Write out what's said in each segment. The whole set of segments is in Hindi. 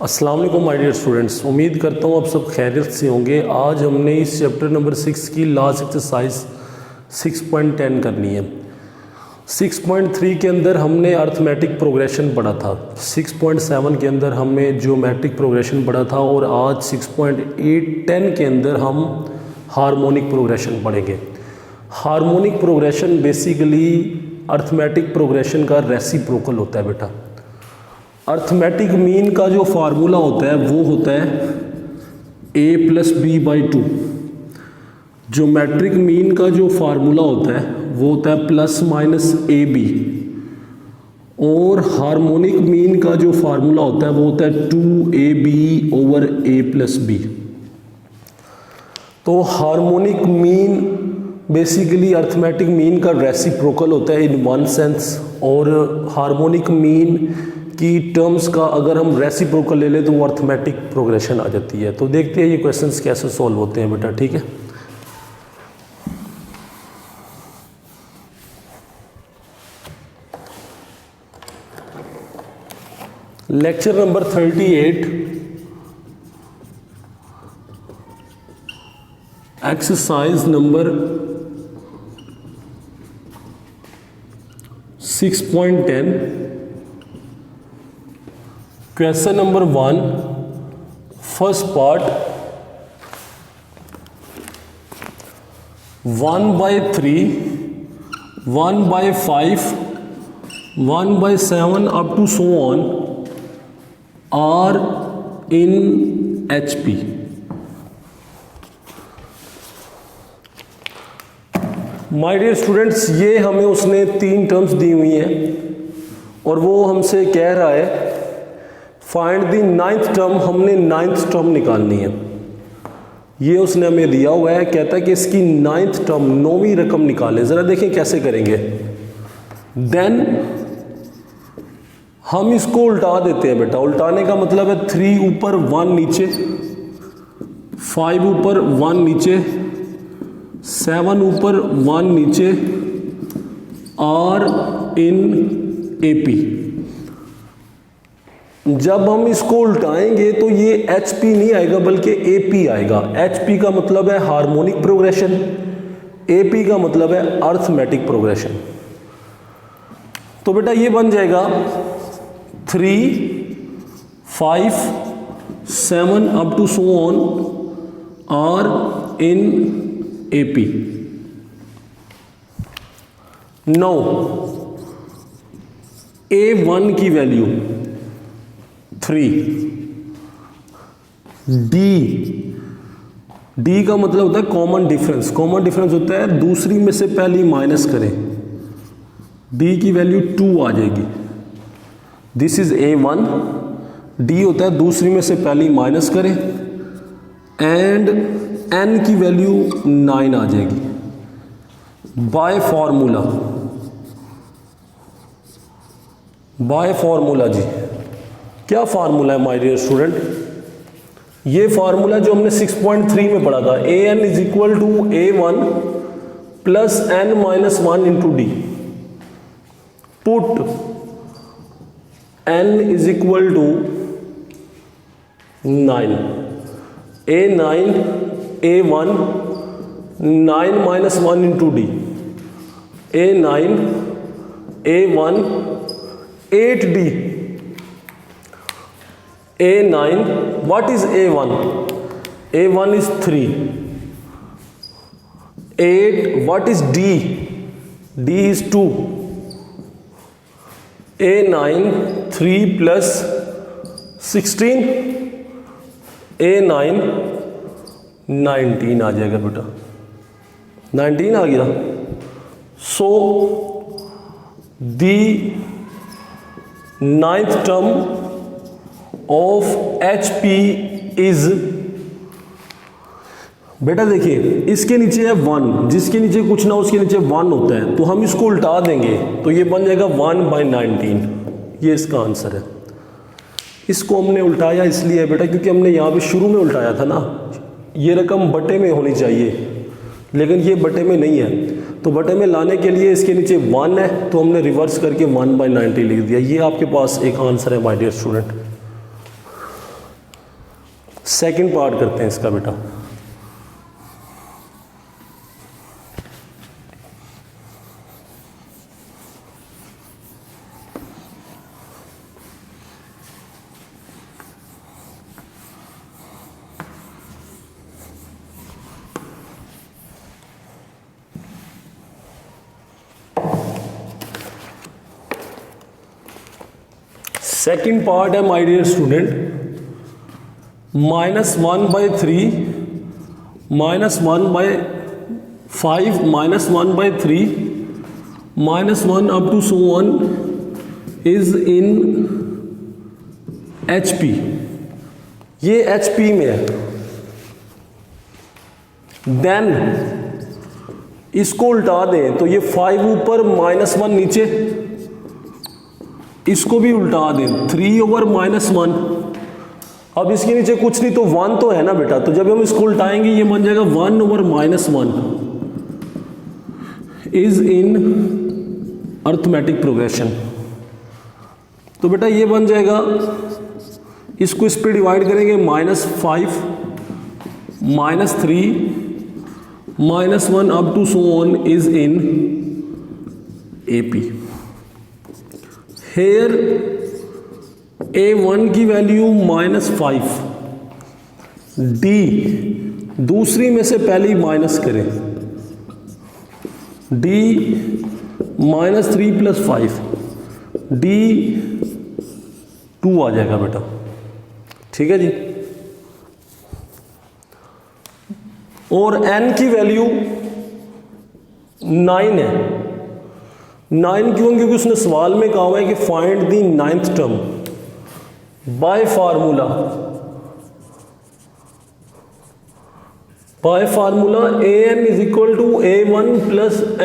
अस्सलाम वालेकुम माय डियर स्टूडेंट्स, उम्मीद करता हूँ आप सब खैरियत से होंगे। आज हमने इस चैप्टर नंबर 6 की लास्ट एक्सरसाइज 6.10 करनी है। 6.3 के अंदर हमने अर्थमेटिक प्रोग्रेशन पढ़ा था, 6.7 के अंदर हमने ज्योमेट्रिक प्रोग्रेशन पढ़ा था और आज 6.8-10 के अंदर हम हार्मोनिक प्रोग्रेशन पढ़ेंगे। Harmonic progression basically arithmetic progression का रेसिप्रोकल होता है बेटा। अर्थमेटिक मीन का जो फार्मूला होता है वो होता है a+b/2। ज्योमेट्रिक मीन का जो फार्मूला होता है वो होता है ±ab। और हार्मोनिक मीन का जो फार्मूला होता है वो होता है 2ab/a+b। तो harmonic mean basically arithmetic mean का रेसिप्रोकल होता है इन वन सेंस। और हार्मोनिक मीन की टर्म्स का अगर हम रेसिप्रोकल ले लें तो वो अर्थमेटिक प्रोग्रेशन आ जाती है। तो देखते हैं ये क्वेश्चंस कैसे सॉल्व होते हैं बेटा, ठीक है। Lecture number 38, exercise number 6.10। Question number 1, first part, 1/3, 1/5, 1/7 up to so on are in HP। My dear students, ये हमें उसने 3 टर्म्स दी हुई हैं और वो हमसे कह रहा है फाइंड दी 9th टर्म। हमने 9th टर्म निकालनी है। ये उसने हमें दिया हुआ है, कहता है कि इसकी 9th टर्म 9वीं रकम निकालें। ज़रा देखें कैसे करेंगे। देन हम इसको उल्टा देते हैं बेटा। उल्टाने का मतलब है 3 ऊपर 1 नीचे, 5 ऊपर 1 नीचे, 7 ऊपर 1 नीचे, R in AP। जब हम इसको उल्टाएंगे तो ये HP नहीं आएगा बल्कि AP आएगा। HP का मतलब है हार्मोनिक प्रोग्रेशन, AP का मतलब है अर्थमेटिक प्रोग्रेशन। तो बेटा ये बन जाएगा 3, 5, 7 up to so on R in AP। Now A1 की वैल्यू 3, D का मतलब होता है कॉमन डिफरेंस। कॉमन डिफरेंस होता है दूसरी में से पहली माइनस करें, D की वैल्यू 2 आ जाएगी। This is A1। D होता है दूसरी में से पहली माइनस करें एंड N की वैल्यू 9 आ जाएगी। बाय फार्मूला जी, क्या फार्मूला है माय डियर स्टूडेंट? ये फार्मूला जो हमने 6.3 में पढ़ा था, AN = A1 + N-1 × D। Put N = 9, A9, A1, 9 - 1 × D, A9, A1, 8D, A9, what is A1? A1 is 3, 8, what is D? D is 2, A9, 3 + 16, A9, 19 आ जाएगा बेटा। 19 आ गया। सो दी 9th term of HP is, बेटा देखिए इसके नीचे है 1, जिसके नीचे कुछ ना उसके नीचे 1 होता है, तो हम इसको उल्टा देंगे तो ये बन जाएगा 1/19। ये इसका आंसर है। इसको हमने उल्टाया इसलिए है बेटा क्योंकि हमने यहाँ पे शुरू में उल्टाया था ना। ये रकम बटे में होनी चाहिए लेकिन ये बटे में नहीं है, तो बटे में लाने के लिए इसके नीचे 1 है तो हमने रिवर्स करके 1/90 लिख दिया। ये आपके पास एक आंसर है my dear student. Second part करते हैं इसका बेटा। सेकंड पार्ट है my dear student, -1/3 -1/5 -1/3 -1 up to so on is in HP। ये HP में है। देन इसको उल्टा दें तो ये 5 ऊपर -1 नीचे, इसको भी उल्टा दें 3/-1। अब इसके नीचे कुछ नहीं तो 1 तो है ना बेटा, तो जब हम इसको उल्टाएंगे ये बन जाएगा 1/-1 इज इन अर्थमेटिक प्रोग्रेशन। तो बेटा ये बन जाएगा, इसको इस पे डिवाइड करेंगे -5 -3 -1 up to so on is in AP। Here A1 की वैल्यू -5, D दूसरी में से पहले माइनस करें, D -3 + 5 D 2 आ जाएगा बेटा। ठीक है जी। और N की वैल्यू 9 है। 9 क्यों? क्योंकि उसने सवाल में कहा हुआ है कि find the 9th term by formula AN = A1 +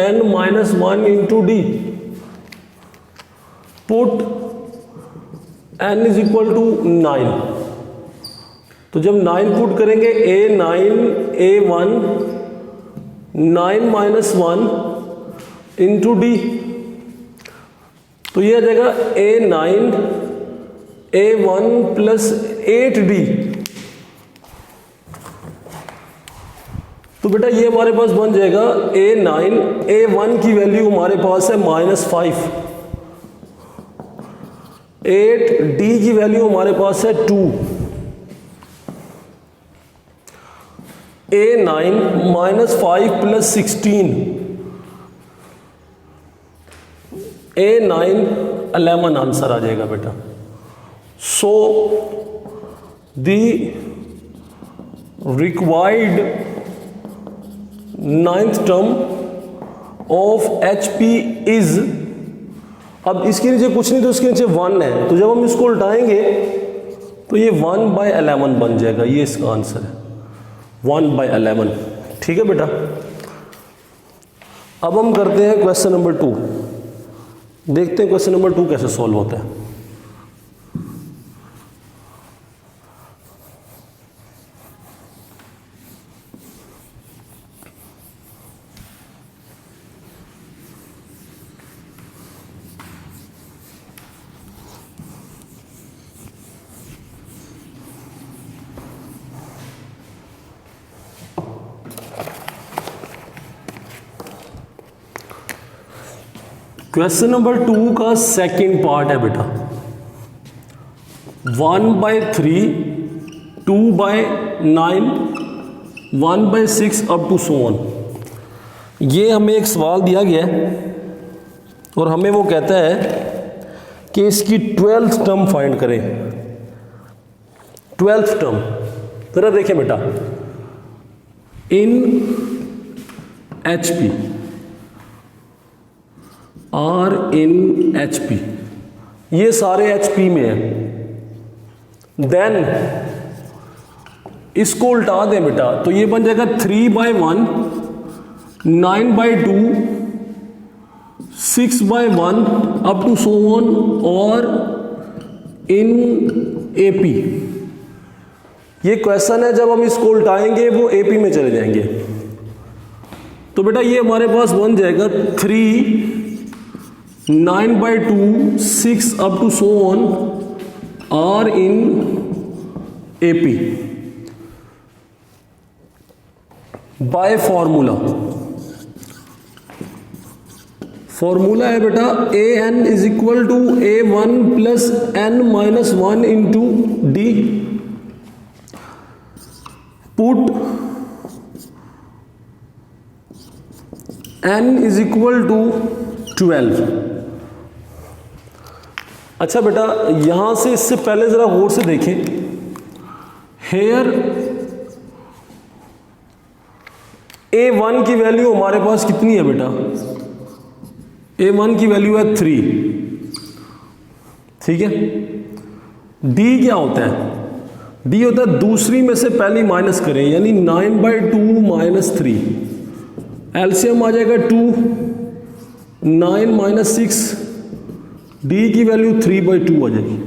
N - 1 × D। Put N = 9। तो जब 9 पुट करेंगे A9 A1 9 - 1 × D, तो ये आ जाएगा A9 A1 + 8D। तो बेटा ये हमारे पास बन जाएगा A9 A1 की वैल्यू हमारे पास है -5, 8D की वैल्यू हमारे पास है 2, A9 -5 + 16 A9 11 आंसर आ जाएगा बेटा। So the required 9th term of HP is, अब इसके नीचे कुछ नहीं तो इसके नीचे 1 है, तो जब हम इसको उल्टाएंगे तो ये 1/11 बन जाएगा। ये इसका आंसर है 1/11। ठीक है बेटा। अब हम करते हैं क्वेश्चन नंबर 2। देखते हैं क्वेश्चन नंबर 2 कैसे सॉल्व होता है। क्वेश्चन नंबर 2 का सेकंड पार्ट है बेटा। 1/3 2/9 1/6 अप टू सो ऑन। ये हमें एक सवाल दिया गया है और हमें वो कहता है कि इसकी 12th टर्म फाइंड करें। 12th टर्म जरा देखें बेटा, इन HP आर इन HP, ये सारे HP में है। देन इसको उल्टा दें बेटा तो ये बन जाएगा 3/1 9/2 6/1 अप टू सो ऑन और इन AP। ये क्वेश्चन है, जब हम इसको उल्टाएंगे वो AP में चले जाएंगे। तो बेटा ये हमारे पास बन जाएगा 3 9/2 6 up to so on are in AP। By formula, formula है बेटा a n is equal to a one plus n minus one into d. Put n is equal to 12। अच्छा बेटा यहां से इससे पहले जरा गौर से देखें, हेयर a1 की वैल्यू हमारे पास कितनी है बेटा, a1 की वैल्यू है 3, ठीक है। d क्या होता है, d होता है दूसरी में से पहली माइनस करें, यानी 9/2 माइनस 3, एलसीएम आ जाएगा 2, 9 माइनस 6, d की वैल्यू 3/2 आ जाएगी,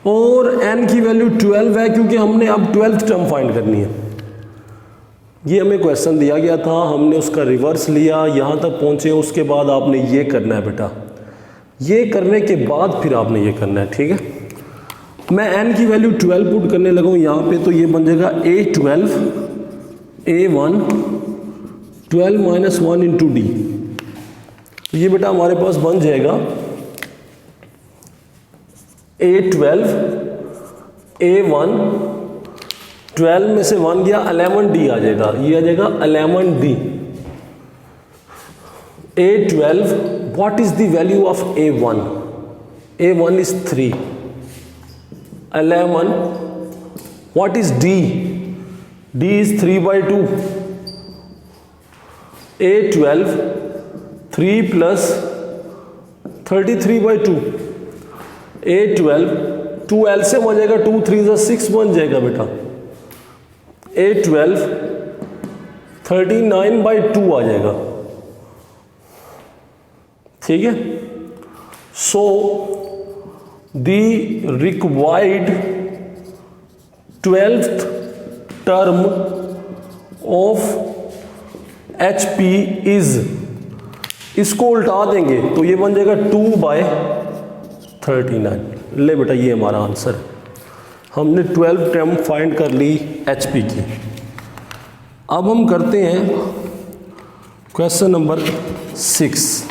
और n की वैल्यू 12 है क्योंकि हमने अब 12th टर्म फाइंड करनी है। ये हमें क्वेश्चन दिया गया था, हमने उसका रिवर्स लिया, यहाँ तक पहुँचे, उसके बाद आपने ये करना है बेटा, ये करने के बाद फिर आपने ये करना है, ठीक है। मैं n की वैल्यू 12 पुट करने लगा हूँ यहाँ पे, तो ये बन जाएगा a12 a1 12 minus 1 into D. ये बेटा हमारे पास बन जाएगा a12 a1 12 में से 1 गया 11d आ जाएगा, ये आ जाएगा 11d। a12 what is the value of a1, a1 is 3, 11 what is d, d is 3/2, a12 3 plus 33/2, a12 2 से हो जाएगा, 2 3 6 बन जाएगा बेटा, a12 39/2 आ जाएगा, ठीक है। So the required 12th term of HP is, इसको उल्टा देंगे तो ये बन जाएगा 2/39। ले बेटा ये हमारा आंसर है, हमने 12 टर्म फाइंड कर ली HP की। अब हम करते हैं question number 6।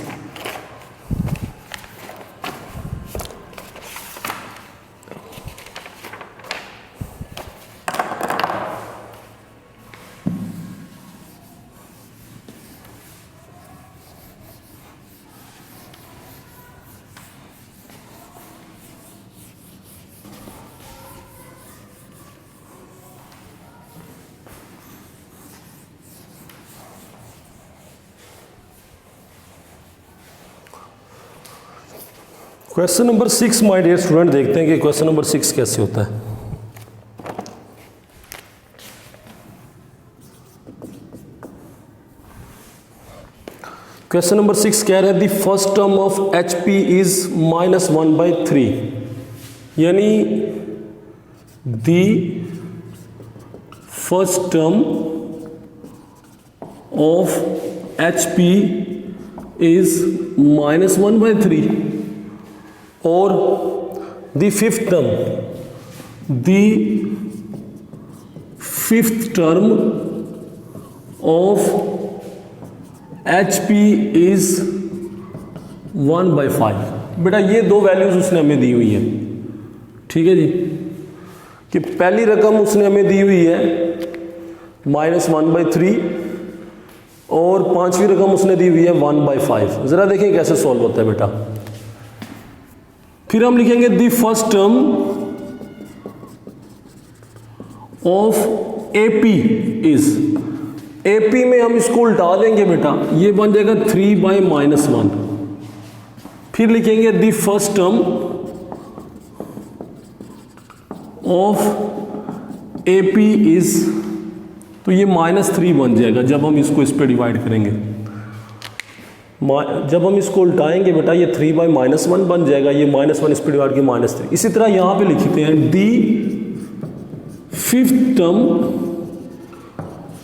Question number 6 my dear student, देखते हैं कि क्वेश्चन नंबर 6 कैसे होता है। क्वेश्चन नंबर 6 कह रहा है the first term of HP is -1/3, यानी the first term of HP is -1/3 और the fifth term of HP is 1/5। बेटा ये दो वैल्यूज उसने हमें दी हुई है, ठीक है जी, कि पहली रकम उसने हमें दी हुई है -1/3 और पांचवी रकम उसने दी हुई है 1/5। जरा देखें कैसे सॉल्व होता है बेटा। फिर हम लिखेंगे the first term of AP is, AP में हम इसको उल्टा देंगे बेटा, ये बन जाएगा 3/-1। फिर लिखेंगे the first term of AP is, तो ये -3 बन जाएगा जब हम इसको इस पे डिवाइड करेंगे। जब हम इसको उल्टाएंगे बेटा ये 3/-1 बन जाएगा, ये -1 इस पे डिवाइड किया -3। इसी तरह यहां पे लिखते हैं दी fifth term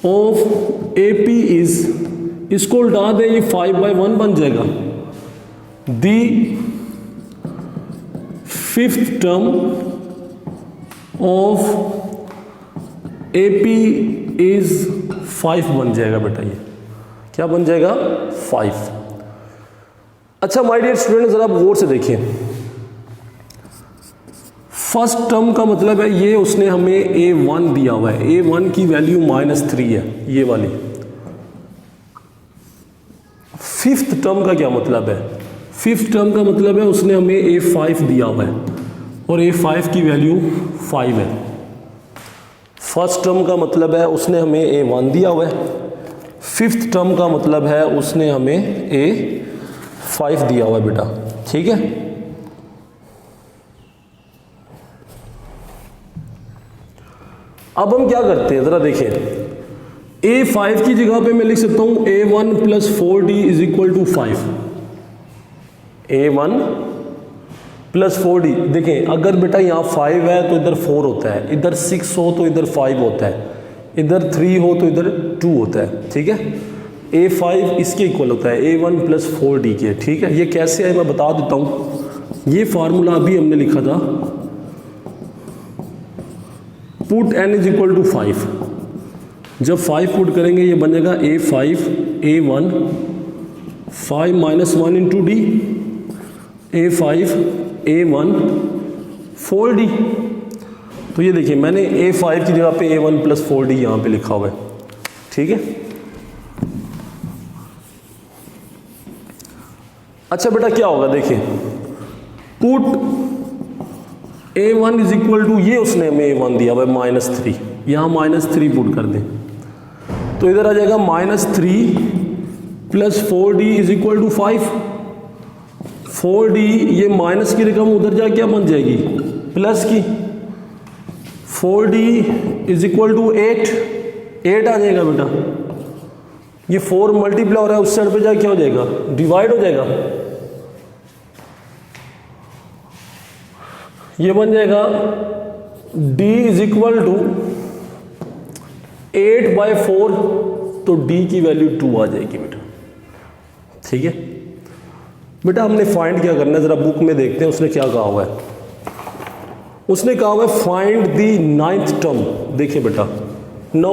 of AP is, इसको उल्टा दें ये 5/1 बन जाएगा। दी fifth term of AP is 5 बन जाएगा बेटा। ये क्या बन जाएगा? 5। अच्छा माय डियर स्टूडेंट, जरा आप गौर से देखिए, फर्स्ट टर्म का मतलब है ये उसने हमें a1 दिया हुआ है, a1 की वैल्यू -3 है ये वाली। फिफ्थ टर्म का क्या मतलब है? फिफ्थ टर्म का मतलब है उसने हमें a5 दिया हुआ है और a5 की वैल्यू 5 है। फर्स्ट टर्म का मतलब है उसने हमें a1 दिया हुआ है, फिफ्थ टर्म का मतलब है उसने हमें a5 दिया हुआ है बेटा, ठीक है। अब हम क्या करते हैं, जरा देखिए, a5 की जगह पे मैं लिख सकता हूं a1 + 4d = 5। a1 + 4d, देखें अगर बेटा यहाँ 5 है तो इधर 4 होता है, इधर 6 हो तो इधर 5 होता है, इधर 3 हो तो इधर 2 होता है, ठीक है। a5 इसके इक्वल होता है a1 + 4d के, ठीक है। ये कैसे है मैं बता देता हूँ। ये फार्मूला अभी हमने लिखा था, पुट n = 5। जब 5 पुट करेंगे ये बन जाएगा a5 a1 5 - 1 × d, a5 a1 4d। तो ये देखिए मैंने a5 की जगह पे a1 + 4d यहाँ पे लिखा हुआ है, ठीक है। अच्छा बेटा क्या होगा, देखिए पुट a1 = ये उसने हमें a1 दिया हुआ है -3, यहाँ -3 पुट कर दें तो इधर आ जाएगा -3 + 4d = 5। 4d ये माइनस की रकम उधर जाके क्या बन जाएगी, प्लस की। 4d = 8 आ जाएगा बेटा। ये 4 मल्टीप्लाई हो रहा है, उस साइड पे जाके क्या हो जाएगा, डिवाइड हो जाएगा। ये बन जाएगा d = 8/4, तो d की वैल्यू 2 आ जाएगी बेटा, ठीक है। बेटा हमने फाइंड क्या करना है, जरा बुक में देखते हैं उसने क्या कहा हुआ है। उसने कहा हुआ है फाइंड द 9th टर्म। देखिए बेटा, नो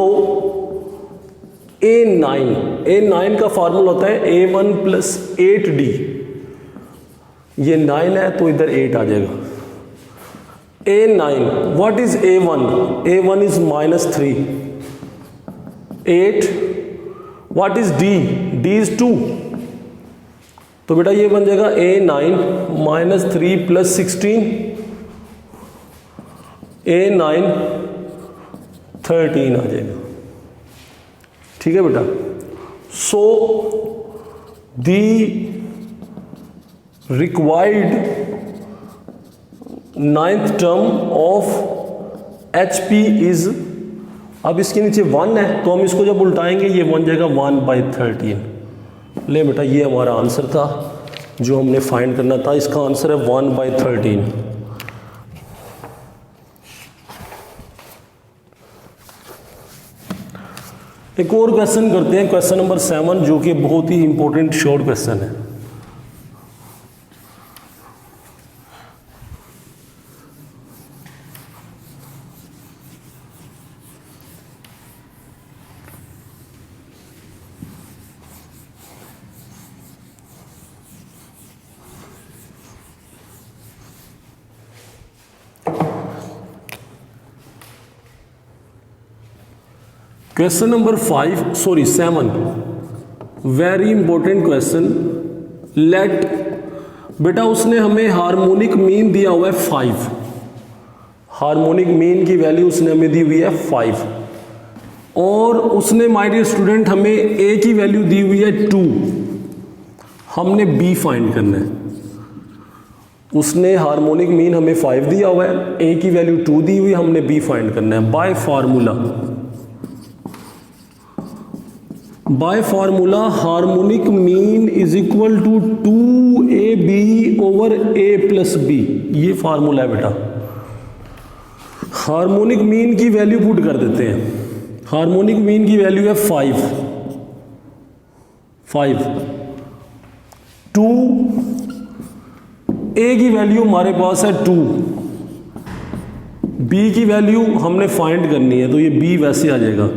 a9 का फार्मूला होता है a1 + 8d। ये 9 है तो इधर 8 आ जाएगा। a9, what is a1? a1 is -3। 8, what is d? d is 2। तो बेटा ये बन जाएगा a9 -3 + 16, a9 13 आ जाएगा, ठीक है बेटा। So the required 9th term of HP is, अब इसके नीचे 1 है तो हम इसको जब उल्टाएंगे ये बन जाएगा 1/13। ले बेटा ये हमारा आंसर था जो हमने फाइंड करना था, इसका आंसर है 1/13। एक और क्वेश्चन करते हैं, क्वेश्चन नंबर 7, जो कि बहुत ही इंपॉर्टेंट शॉर्ट क्वेश्चन है। Question number 7, very important question. Let, बेटा उसने हमें हार्मोनिक मीन दिया हुआ है 5। हार्मोनिक मीन की वैल्यू उसने हमें दी हुई है 5 और उसने माय डियर स्टूडेंट हमें a की वैल्यू दी हुई है 2। हमने b फाइंड करना है। उसने हार्मोनिक मीन हमें 5 दिया हुआ है, a की वैल्यू 2 दी हुई, हमने b फाइंड करना है। By formula harmonic mean is equal to 2ab/a + b। ये फार्मूला है बेटा। हार्मोनिक मीन की वैल्यू पुट कर देते हैं। हार्मोनिक मीन की वैल्यू है 5। 2 a की वैल्यू हमारे पास है 2, b की वैल्यू हमने फाइंड करनी है तो ये b वैसे आ जाएगा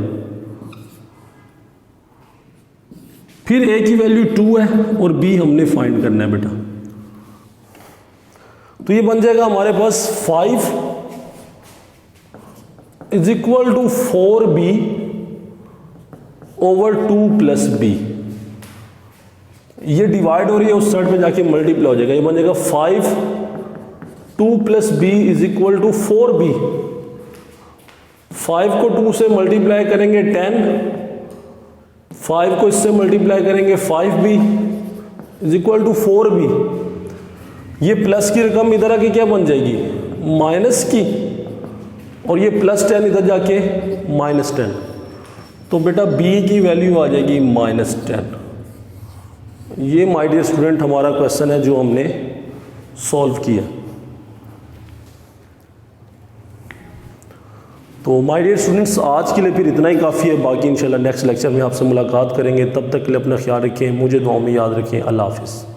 फिर a की वैल्यू 2 है और b हमने फाइंड करना है बेटा। तो ये बन जाएगा हमारे पास 5 is equal to 4b over 2 plus b। ये डिवाइड हो रही है, उस साइड पे जाके मल्टीप्लाई हो जाएगा। ये बन जाएगा 5 2 plus b is equal to 4b। 5 को 2 से मल्टीप्लाई करेंगे 10, 5 को इससे मल्टीप्लाई करेंगे 5b is equal to 4b। ये प्लस की रकम इधर आके क्या बन जाएगी, माइनस की, और ये प्लस 10 इधर जाके माइनस 10। तो बेटा b की वैल्यू आ जाएगी माइनस 10। ये माय डियर स्टूडेंट हमारा क्वेश्चन है जो हमने सॉल्व किया। तो माय डियर स्टूडेंट्स आज के लिए फिर इतना ही काफ़ी है। बाकी इंशाल्लाह नेक्स्ट लेक्चर में आपसे मुलाकात करेंगे। तब तक के लिए अपना ख्याल रखें, मुझे दुआओं में याद रखें। अल्लाह हाफिज़।